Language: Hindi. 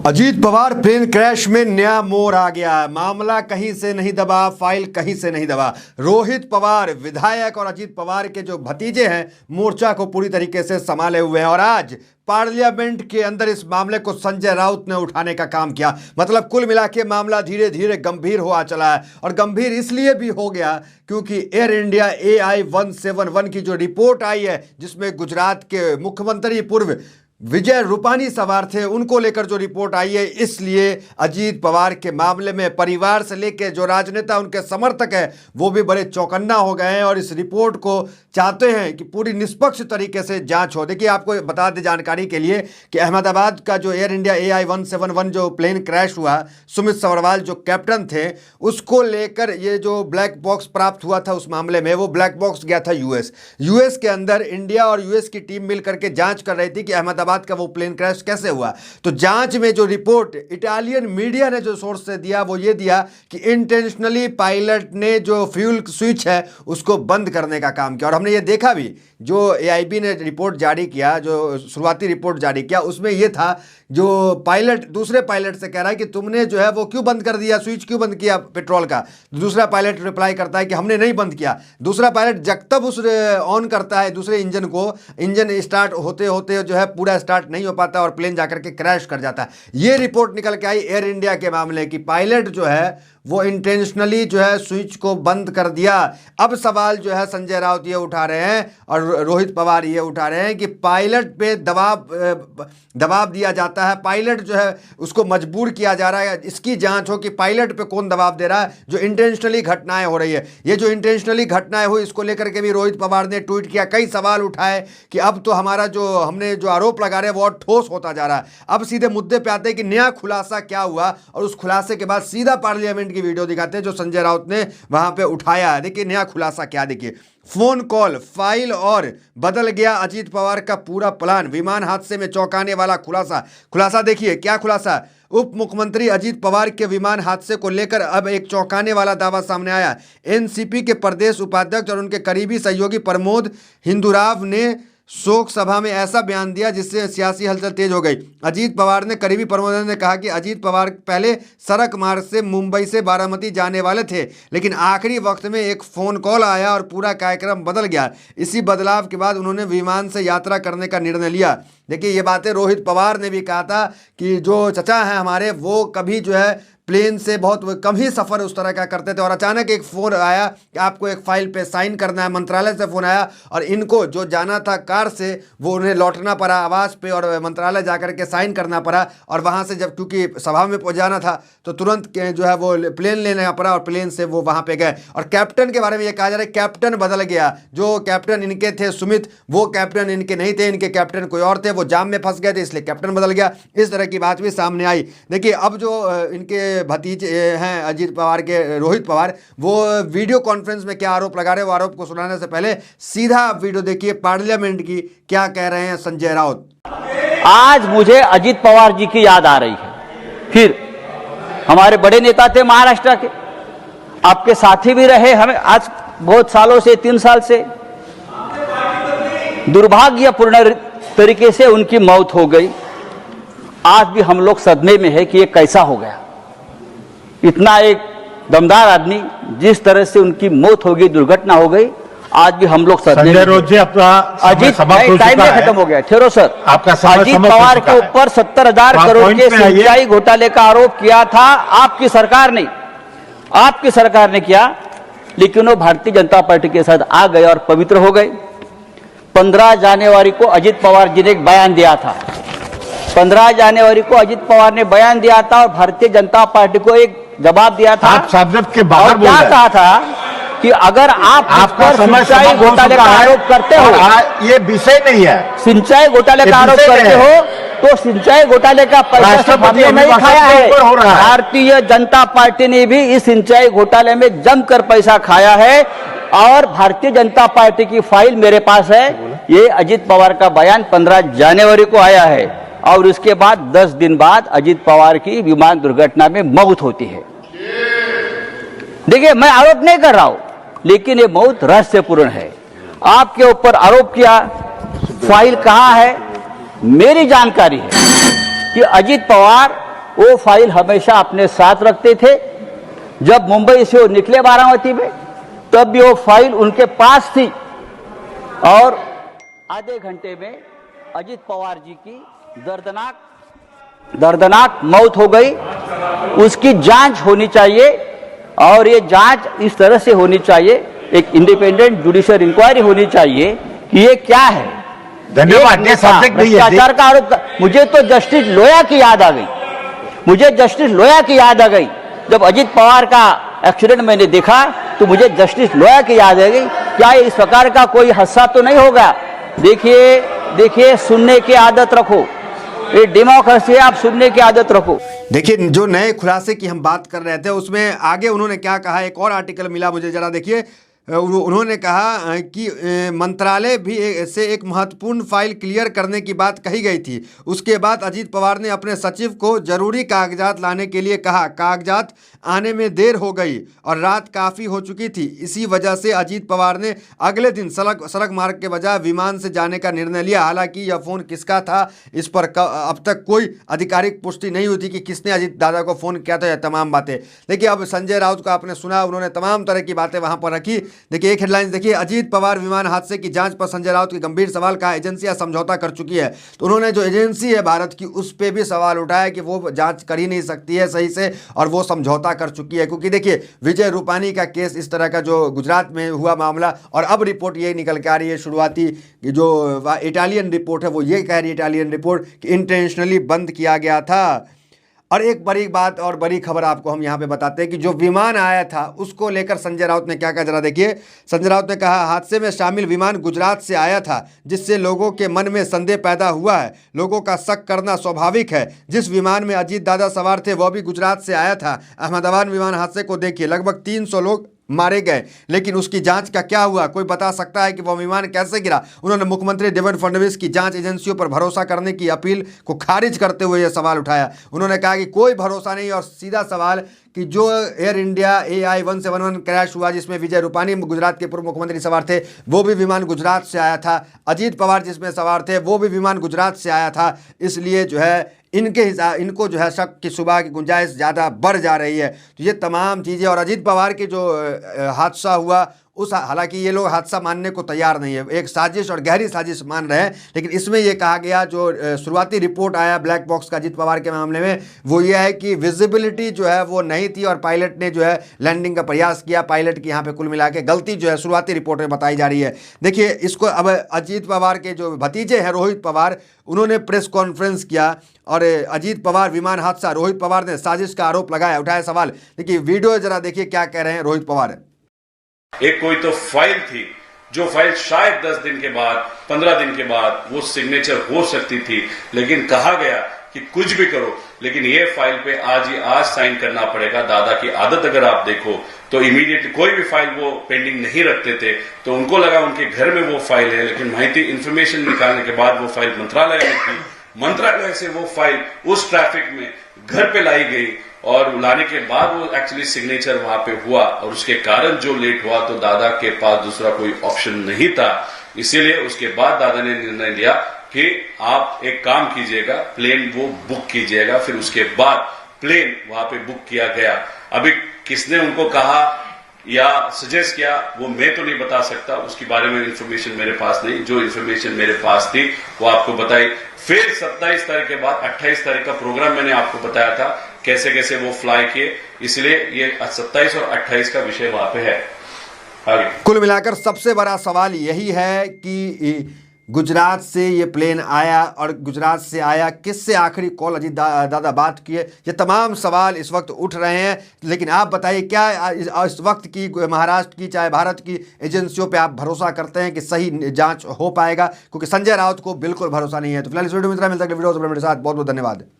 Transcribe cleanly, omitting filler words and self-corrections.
अजीत पवार प्लेन क्रैश में नया मोड़ आ गया। मामला कहीं से नहीं दबा, फाइल कहीं से नहीं दबा। रोहित पवार विधायक और अजीत पवार के जो भतीजे हैं मोर्चा को पूरी तरीके से संभाले हुए हैं और आज पार्लियामेंट के अंदर इस मामले को संजय राउत ने उठाने का काम किया। मतलब कुल मिला के मामला धीरे धीरे गंभीर हुआ चला है और गंभीर इसलिए भी हो गया क्योंकि एयर इंडिया AI 171 की जो रिपोर्ट आई है जिसमें गुजरात के मुख्यमंत्री पूर्व विजय रूपानी सवार थे, उनको लेकर जो रिपोर्ट आई है, इसलिए अजीत पवार के मामले में परिवार से लेकर जो राजनेता उनके समर्थक हैं वो भी बड़े चौकन्ना हो गए हैं और इस रिपोर्ट को चाहते हैं कि पूरी निष्पक्ष तरीके से जांच हो। देखिए आपको बता दें जानकारी के लिए कि अहमदाबाद का जो एयर इंडिया AI 171 जो प्लेन क्रैश हुआ, सुमित सवरवाल जो कैप्टन थे, उसको लेकर ये जो ब्लैक बॉक्स प्राप्त हुआ था उस मामले में, वो ब्लैक बॉक्स गया था यूएस के अंदर। इंडिया और यूएस की टीम मिल करके जांच कर रही थी कि अहमदाबाद का वो प्लेन क्रैश कैसे हुआ। तो जांच में जो रिपोर्ट इटालियन मीडिया ने जो सोर्स से दिया वो ये दिया कि इंटेंशनली पायलट ने जो फ्यूल स्विच है उसको बंद करने का काम किया। और हमने ये देखा भी, जो AIB ने रिपोर्ट जारी किया, जो शुरुआती रिपोर्ट जारी किया, उसमें ये था जो पायलट दूसरे पायलट से कह रहा है कि तुमने जो है वो क्यों बंद कर दिया, स्विच क्यों बंद किया पेट्रोल का। दूसरा पायलट रिप्लाई करता है कि हमने नहीं बंद किया। दूसरा पायलट जब तक उस ऑन करता है दूसरे इंजन को, इंजन स्टार्ट होते होते जो है पूरा स्टार्ट नहीं हो पाता और प्लेन जाकर के क्रैश कर जाता है। ये रिपोर्ट निकल के आई एयर इंडिया के मामले की, पायलट जो है वो इंटेंशनली जो है स्विच को बंद कर दिया। अब सवाल जो है संजय राउत ये उठा रहे हैं और रोहित पवार ये उठा रहे हैं कि पायलट पे दबाव दिया जाता है, पायलट जो है उसको मजबूर किया जा रहा है। इसकी जांच हो कि पायलट पे कौन दबाव दे रहा है, जो इंटेंशनली घटनाएं हो रही है। ये जो इंटेंशनली घटनाएं हुई इसको लेकर के भी रोहित पवार ने ट्वीट किया, कई सवाल उठाए कि अब तो हमारा जो हमने जो आरोप लगा रहे हैं वो और ठोस होता जा रहा है। अब सीधे मुद्दे पे आते हैं कि नया खुलासा क्या हुआ और उस खुलासे के बाद सीधा पार्लियामेंट की वीडियो दिखाते हैं जो संजय राउत ने वहां पे उठाया है। देखिए नया खुलासा क्या, देखिए फोन कॉल, फाइल और बदल गया अजीत पवार का पूरा प्लान। विमान हादसे में चौंकाने वाला खुलासा देखिए क्या खुलासा। उप मुख्यमंत्री अजीत पवार के विमान हादसे को लेकर अब एक चौंकाने वाला दावा सामने आया। एनसीपी के प्रदेश उपाध्यक्ष और उनके करीबी सहयोगी प्रमोद हिंदुराव ने शोक सभा में ऐसा बयान दिया जिससे सियासी हलचल तेज हो गई। अजीत पवार ने करीबी प्रमोद ने कहा कि अजीत पवार पहले सड़क मार्ग से मुंबई से बारामती जाने वाले थे, लेकिन आखिरी वक्त में एक फोन कॉल आया और पूरा कार्यक्रम बदल गया। इसी बदलाव के बाद उन्होंने विमान से यात्रा करने का निर्णय लिया। देखिए ये बातें रोहित पवार ने भी कहा था कि जो चचा हैं हमारे वो कभी जो है प्लेन से बहुत कम ही सफ़र उस तरह का करते थे और अचानक एक फ़ोन आया कि आपको एक फाइल पे साइन करना है। मंत्रालय से फ़ोन आया और इनको जो जाना था कार से वो उन्हें लौटना पड़ा आवास पे और मंत्रालय जाकर के साइन करना पड़ा। और वहाँ से जब क्योंकि सभा में पहुँचाना था तो तुरंत जो है वो प्लेन लेना पड़ा और प्लेन से वो वहाँ पे गए। और कैप्टन के बारे में ये कहा जा रहा है कैप्टन बदल गया। जो कैप्टन इनके थे सुमित, वो कैप्टन इनके नहीं थे, इनके कैप्टन कोई और थे, वो जाम में फंस गए थे इसलिए कैप्टन बदल गया। इस तरह की बात भी सामने आई। देखिए अब जो इनके भतीजे हैं अजीत पवार के, रोहित पवार, वो वीडियो कॉन्फ्रेंस में क्या आरोप लगा रहे हैं, वो आरोप को सुनाने से पहले सीधा वीडियो देखिए पार्लियामेंट की, क्या कह रहे हैं संजय राउत। आज मुझे अजीत पवार जी की याद आ रही है। फिर हमारे बड़े नेता थे महाराष्ट्र के, आपके साथी भी रहे हमें आज बहुत सालों से, 3 साल से। दुर्भाग्यपूर्ण तरीके से उनकी मौत हो गई। आज भी हम लोग सदमे में है कि ये कैसा हो गया। इतना एक दमदार आदमी, जिस तरह से उनकी मौत हो गई, दुर्घटना हो गई, आज भी हम लोग सदमे में। अजीत टाइम में खत्म हो गया, ठहरो सर। अजीत पवार के ऊपर 70,000 करोड़ के सिंचाई घोटाले का आरोप किया था आपकी सरकार ने किया, लेकिन वो भारतीय जनता पार्टी के साथ आ गए और पवित्र हो गए। 15 जनवरी को अजीत पवार जी ने एक बयान दिया था। 15 जनवरी को अजीत पवार ने बयान दिया था और भारतीय जनता पार्टी को एक जवाब दिया था। आप सब्जेक्ट के बाहर क्या कहा था कि अगर आप सिंचाई घोटाले का आरोप करते हो, ये विषय नहीं है, सिंचाई घोटाले का आरोप करते हो तो सिंचाई घोटाले का पैसा हमने नहीं खाया है। भारतीय जनता पार्टी ने भी इस सिंचाई घोटाले में जमकर पैसा खाया है और भारतीय जनता पार्टी की फाइल मेरे पास है। ये अजीत पवार का बयान 15 जनवरी को आया है और उसके बाद 10 दिन बाद अजीत पवार की विमान दुर्घटना में मौत होती है। देखिए मैं आरोप नहीं कर रहा हूं, लेकिन ये मौत रहस्यपूर्ण है। आपके ऊपर आरोप किया, फाइल कहां है? मेरी जानकारी है कि अजीत पवार वो फाइल हमेशा अपने साथ रखते थे। जब मुंबई से वो निकले बारामती में, तब भी वो फाइल उनके पास थी। और आधे घंटे में अजीत पवार जी की दर्दनाक मौत हो गई। उसकी जांच होनी चाहिए, और ये जांच इस तरह से होनी चाहिए, एक इंडिपेंडेंट जुडिशियल इंक्वायरी होनी चाहिए कि ये क्या है। धन्यवाद। भ्रष्टाचार का आरोप। मुझे तो जस्टिस लोया की याद आ गई, जब अजीत पवार का एक्सीडेंट मैंने देखा तो मुझे जस्टिस लोया की याद आ गई। क्या इस प्रकार का कोई हादसा तो नहीं होगा? देखिए, सुनने की आदत रखो। ये डेमोक्रेसी है, आप सुनने की आदत रखो। देखिए, जो नए खुलासे की हम बात कर रहे थे उसमें आगे उन्होंने क्या कहा, एक और आर्टिकल मिला मुझे, जरा देखिए। उन्होंने कहा कि मंत्रालय भी से एक महत्वपूर्ण फाइल क्लियर करने की बात कही गई थी। उसके बाद अजीत पवार ने अपने सचिव को जरूरी कागजात लाने के लिए कहा। कागजात आने में देर हो गई और रात काफ़ी हो चुकी थी। इसी वजह से अजीत पवार ने अगले दिन सड़क मार्ग के बजाय विमान से जाने का निर्णय लिया। हालांकि यह फ़ोन किसका था, इस पर अब तक कोई आधिकारिक पुष्टि नहीं हुई थी कि किसने अजीत दादा को फ़ोन किया था। यह तमाम बातें देखिए। अब संजय राउत को आपने सुना, उन्होंने तमाम तरह की बातें वहाँ पर रखी। देखिए, एक हेडलाइन देखिए, अजीत पवार विमान हादसे की जांच पर संजय राउत के गंभीर सवाल। कहा एजेंसियां समझौता कर चुकी है। तो उन्होंने जो एजेंसी है भारत की, उस पर भी सवाल उठाया कि वो जांच कर ही नहीं सकती है सही से, और वो समझौता कर चुकी है। क्योंकि देखिए, विजय रूपानी का केस, इस तरह का जो गुजरात में हुआ मामला, और अब रिपोर्ट ये निकल के आ रही है, शुरुआती जो इटालियन रिपोर्ट है वो ये कह रही है, इटालियन रिपोर्ट, कि इंटेंशनली बंद किया गया था। और एक बड़ी बात और बड़ी खबर आपको हम यहाँ पे बताते हैं कि जो विमान आया था उसको लेकर संजय राउत ने क्या कहा, जरा देखिए। संजय राउत ने कहा, हादसे में शामिल विमान गुजरात से आया था, जिससे लोगों के मन में संदेह पैदा हुआ है। लोगों का शक करना स्वाभाविक है। जिस विमान में अजीत दादा सवार थे वह भी गुजरात से आया था। अहमदाबाद विमान हादसे को देखिए, लगभग 300 लोग मारे गए, लेकिन उसकी जांच का क्या हुआ? कोई बता सकता है कि वह विमान कैसे गिरा? उन्होंने मुख्यमंत्री देवेंद्र फडणवीस की जांच एजेंसियों पर भरोसा करने की अपील को खारिज करते हुए यह सवाल उठाया। उन्होंने कहा कि कोई भरोसा नहीं, और सीधा सवाल कि जो एयर इंडिया AI 171 क्रैश हुआ, जिसमें विजय रूपानी गुजरात के पूर्व मुख्यमंत्री सवार थे, वो भी विमान गुजरात से आया था। अजीत पवार जिसमें सवार थे वो भी विमान गुजरात से आया था। इसलिए जो है इनको जो है शक की सुबह की गुंजाइश ज़्यादा बढ़ जा रही है। तो ये तमाम चीज़ें, और अजीत पवार के जो हादसा हुआ उस, हालांकि ये लोग हादसा मानने को तैयार नहीं है, एक साजिश और गहरी साजिश मान रहे हैं। लेकिन इसमें ये कहा गया, जो शुरुआती रिपोर्ट आया ब्लैक बॉक्स का अजीत पवार के मामले में, वो ये है कि विजिबिलिटी जो है वो नहीं थी, और पायलट ने जो है लैंडिंग का प्रयास किया। पायलट की यहाँ पे कुल मिला के गलती जो है शुरुआती रिपोर्ट में बताई जा रही है। देखिए, इसको अब अजीत पवार के जो भतीजे हैं रोहित पवार, उन्होंने प्रेस कॉन्फ्रेंस किया, और अजीत पवार विमान हादसा, रोहित पवार ने साजिश का आरोप लगाया, उठाया सवाल। देखिए वीडियो जरा देखिए क्या कह रहे हैं रोहित पवार। एक कोई तो फाइल थी, जो फाइल शायद 10 दिन के बाद, 15 दिन के बाद वो सिग्नेचर हो सकती थी, लेकिन कहा गया कि कुछ भी करो, लेकिन ये फाइल पे आज साइन करना पड़ेगा। दादा की आदत अगर आप देखो तो इमीडिएटली कोई भी फाइल वो पेंडिंग नहीं रखते थे। तो उनको लगा उनके घर में वो फाइल है, लेकिन माहिती इंफॉर्मेशन निकालने के बाद वो फाइल मंत्रालय में थी। मंत्रालय से वो फाइल उस ट्रैफिक में घर पे लाई गई, और लाने के बाद वो एक्चुअली सिग्नेचर वहां पे हुआ, और उसके कारण जो लेट हुआ, तो दादा के पास दूसरा कोई ऑप्शन नहीं था। इसीलिए उसके बाद दादा ने निर्णय लिया कि आप एक काम कीजिएगा, प्लेन वो बुक कीजिएगा। फिर उसके बाद प्लेन वहां पे बुक किया गया। अभी किसने उनको कहा या सजेस्ट किया वो मैं तो नहीं बता सकता, उसके बारे में इंफॉर्मेशन मेरे पास नहीं। जो इंफॉर्मेशन मेरे पास थी वो आपको बताई। फिर 27 तारीख के बाद 28 तारीख का प्रोग्राम मैंने आपको बताया था, कैसे कैसे वो फ्लाई किए। इसलिए ये 27 और 28 का विषय वहां पे है। आगे कुल मिलाकर सबसे बड़ा सवाल यही है कि गुजरात से ये प्लेन आया, और गुजरात से आया किससे, आखिरी कॉल अजीत दादा बात किए, ये तमाम सवाल इस वक्त उठ रहे हैं। लेकिन आप बताइए, क्या इस वक्त की महाराष्ट्र की चाहे भारत की एजेंसियों पे आप भरोसा करते हैं कि सही जांच हो पाएगा? क्योंकि संजय राउत को बिल्कुल भरोसा नहीं है। तो फिलहाल इस वीडियो में इतना, मिलता है वीडियो मेरे साथ। बहुत बहुत धन्यवाद।